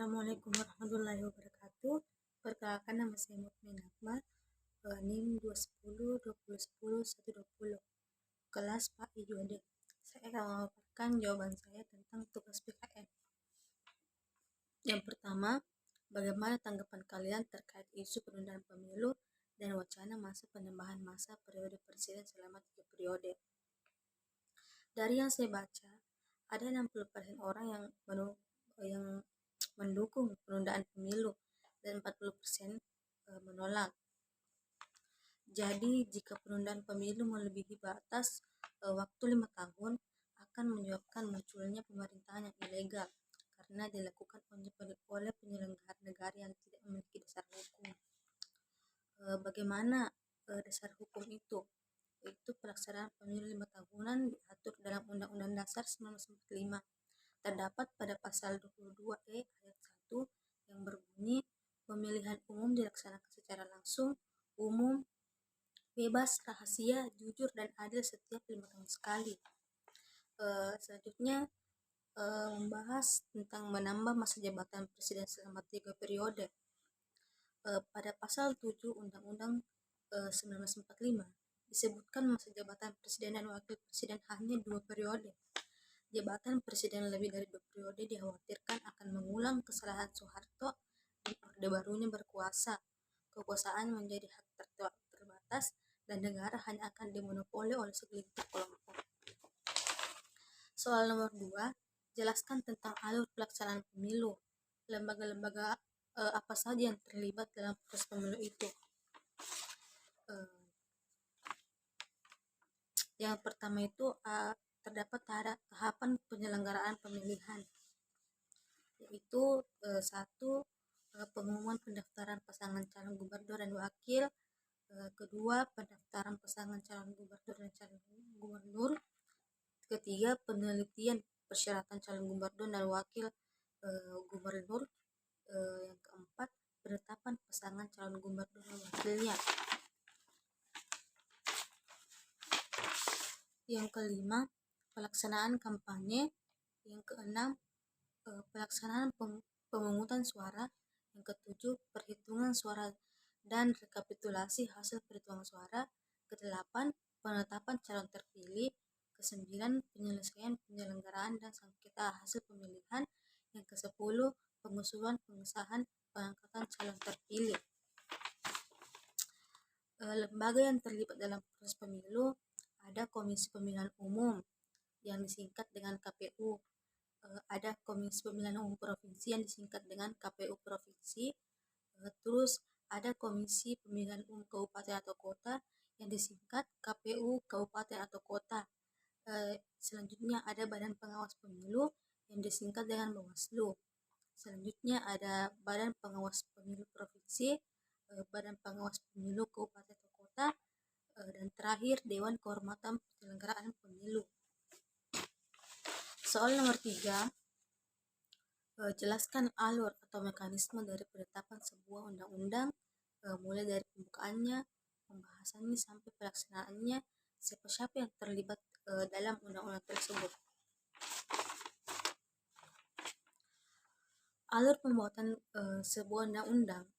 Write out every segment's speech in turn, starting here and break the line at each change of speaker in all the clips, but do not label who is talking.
Assalamualaikum warahmatullahi wabarakatuh. Perkenalkan, nama saya Mutmin Akmal, NIM 210 2010 120, kelas Pak I2D. Saya akan memaparkan jawaban saya tentang tugas PKN. Yang pertama, bagaimana tanggapan kalian terkait isu penundaan pemilu dan wacana masa penambahan masa periode presiden selama 3 periode? Dari yang saya baca, ada 60% orang yang mendukung penundaan pemilu dan 40% menolak. Jadi jika penundaan pemilu melebihi batas waktu 5 tahun akan menyebabkan munculnya pemerintahan yang ilegal karena dilakukan oleh penyelenggara negara yang tidak memiliki dasar hukum. Bagaimana dasar hukum itu? Yaitu pelaksanaan pemilu 5 tahunan diatur dalam Undang-Undang Dasar 1945. Terdapat pada pasal 22E ayat 1 yang berbunyi, pemilihan umum dilaksanakan secara langsung, umum, bebas, rahasia, jujur, dan adil setiap 5 tahun sekali. Selanjutnya membahas tentang menambah masa jabatan presiden selama 3 periode. Pada pasal 7 Undang-Undang 1945 disebutkan masa jabatan presiden dan wakil presiden hanya 2 periode. Jabatan presiden lebih dari 2 periode dikhawatirkan akan mengulang kesalahan Soeharto dan Orde Barunya berkuasa. Kekuasaan menjadi hak terbatas dan negara hanya akan dimonopoli oleh segelintir kelompok. Soal nomor 2, jelaskan tentang alur pelaksanaan pemilu. Lembaga-lembaga apa saja yang terlibat dalam proses pemilu itu? Yang pertama itu terdapat tahapan penyelenggaraan pemilihan, yaitu 1. Pengumuman pendaftaran pasangan calon gubernur dan wakil, kedua, pendaftaran pasangan calon gubernur dan calon gubernur, ketiga, penelitian persyaratan calon gubernur dan wakil gubernur, yang keempat, penetapan pasangan calon gubernur dan wakilnya. Yang kelima, pelaksanaan kampanye. Yang keenam, pelaksanaan pemungutan suara. Yang ketujuh, perhitungan suara dan rekapitulasi hasil perhitungan suara. Kedelapan, penetapan calon terpilih. Kesembilan, penyelesaian penyelenggaraan dan sengketa hasil pemilihan. Yang kesepuluh, pengusulan pengesahan pengangkatan calon terpilih. Lembaga yang terlibat dalam proses pemilu ada Komisi Pemilihan Umum yang disingkat dengan KPU, ada Komisi Pemilihan Umum Provinsi yang disingkat dengan KPU Provinsi, terus ada Komisi Pemilihan Umum Kabupaten atau Kota yang disingkat KPU Kabupaten atau Kota. Selanjutnya ada Badan Pengawas Pemilu yang disingkat dengan Bawaslu. Selanjutnya ada Badan Pengawas Pemilu Provinsi, Badan Pengawas Pemilu Kabupaten atau Kota, dan terakhir Dewan Kehormatan Penyelenggaraan Pemilu. Soal nomor 3, jelaskan alur atau mekanisme dari penetapan sebuah undang-undang, mulai dari pembukaannya, pembahasannya sampai pelaksanaannya, siapa-siapa yang terlibat dalam undang-undang tersebut. Alur pembuatan sebuah undang-undang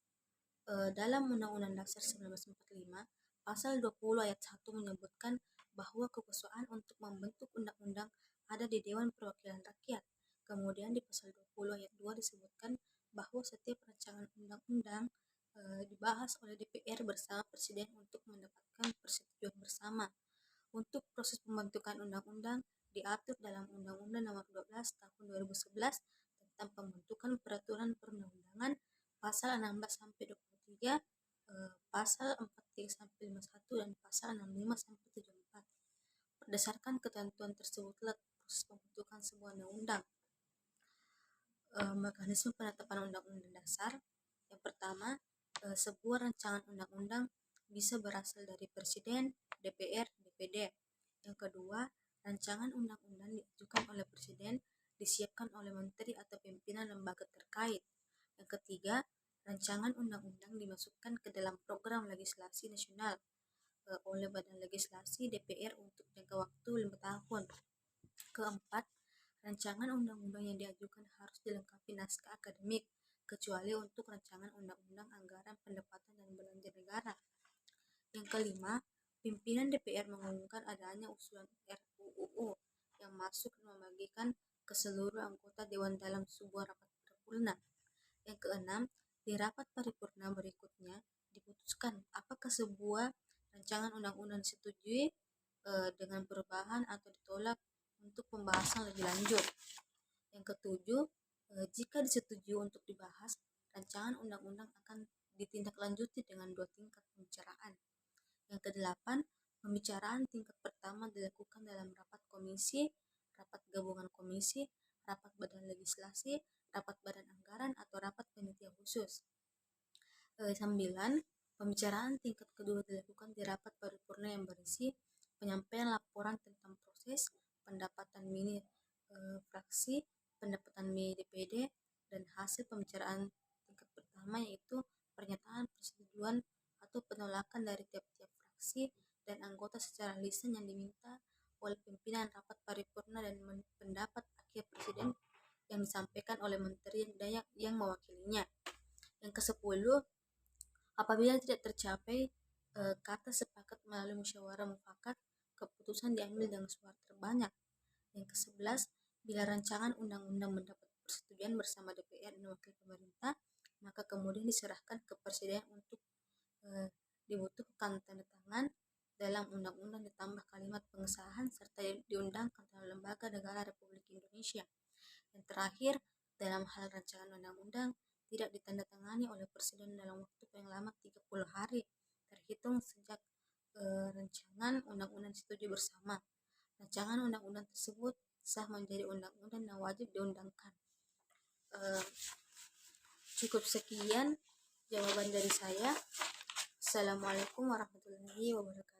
dalam Undang-Undang Dasar 1945, pasal 20 ayat 1 menyebutkan bahwa kekuasaan untuk membentuk undang-undang ada di Dewan Perwakilan Rakyat. Kemudian di pasal 20 ayat 2 disebutkan bahwa setiap rancangan undang-undang dibahas oleh DPR bersama Presiden untuk mendapatkan persetujuan bersama. Untuk proses pembentukan undang-undang diatur dalam Undang-Undang Nomor 12 Tahun 2011 tentang pembentukan peraturan perundang-undangan, pasal 16 sampai 23, pasal 43 sampai 51 dan pasal 65 sampai 74. Berdasarkan ketentuan tersebutlah proses pembentukan sebuah undang-undang. Mekanisme penetapan undang-undang dasar. Yang pertama, sebuah rancangan undang-undang bisa berasal dari Presiden, DPR, DPD. Yang kedua, rancangan undang-undang diajukan oleh Presiden, disiapkan oleh Menteri atau pimpinan lembaga terkait. Yang ketiga, rancangan undang-undang dimasukkan ke dalam program legislasi nasional oleh Badan Legislasi DPR untuk jangka waktu 5 tahun. Keempat, rancangan undang-undang yang diajukan harus dilengkapi naskah akademik, kecuali untuk rancangan undang-undang anggaran pendapatan dan belanja negara. Yang kelima, pimpinan DPR mengumumkan adanya usulan RUU yang masuk dan membagikan ke seluruh anggota Dewan dalam sebuah rapat paripurna. Yang keenam, di rapat paripurna berikutnya diputuskan apakah sebuah rancangan undang-undang disetujui dengan perubahan atau ditolak untuk pembahasan lebih lanjut. Yang ketujuh, jika disetujui untuk dibahas, rancangan undang-undang akan ditindaklanjuti dengan 2 tingkat pembicaraan. Yang kedelapan, pembicaraan tingkat pertama dilakukan dalam rapat komisi, rapat gabungan komisi, rapat badan legislasi, rapat badan anggaran atau rapat panitia khusus. 9. Pembicaraan tingkat kedua dilakukan di rapat paripurna yang berisi penyampaian laporan tentang proses pendapatan mini fraksi, pendapatan mini DPD, dan hasil pembicaraan tingkat pertama yaitu pernyataan persetujuan atau penolakan dari tiap-tiap fraksi dan anggota secara lisan yang diminta oleh pimpinan rapat paripurna dan pendapat akhir presiden yang disampaikan oleh menteri yang mewakilinya. Yang ke-10, apabila tidak tercapai kata sepakat melalui musyawarah mufakat, keputusan diambil dengan suara terbanyak. Yang ke-11, bila rancangan undang-undang mendapat persetujuan bersama DPR dan wakil pemerintah, maka kemudian diserahkan ke presiden untuk dibutuhkan tanda tangan dalam undang-undang ditambah kalimat pengesahan serta diundangkan dalam lembaga negara Republik Indonesia. Yang terakhir, dalam hal rancangan undang-undang tidak ditandatangani oleh presiden dalam waktu paling lama 30 hari terhitung sejak rancangan undang-undang disetujui bersama. Rancangan undang-undang tersebut sah menjadi undang-undang dan wajib diundangkan. Cukup sekian jawaban dari saya. Assalamualaikum warahmatullahi wabarakatuh.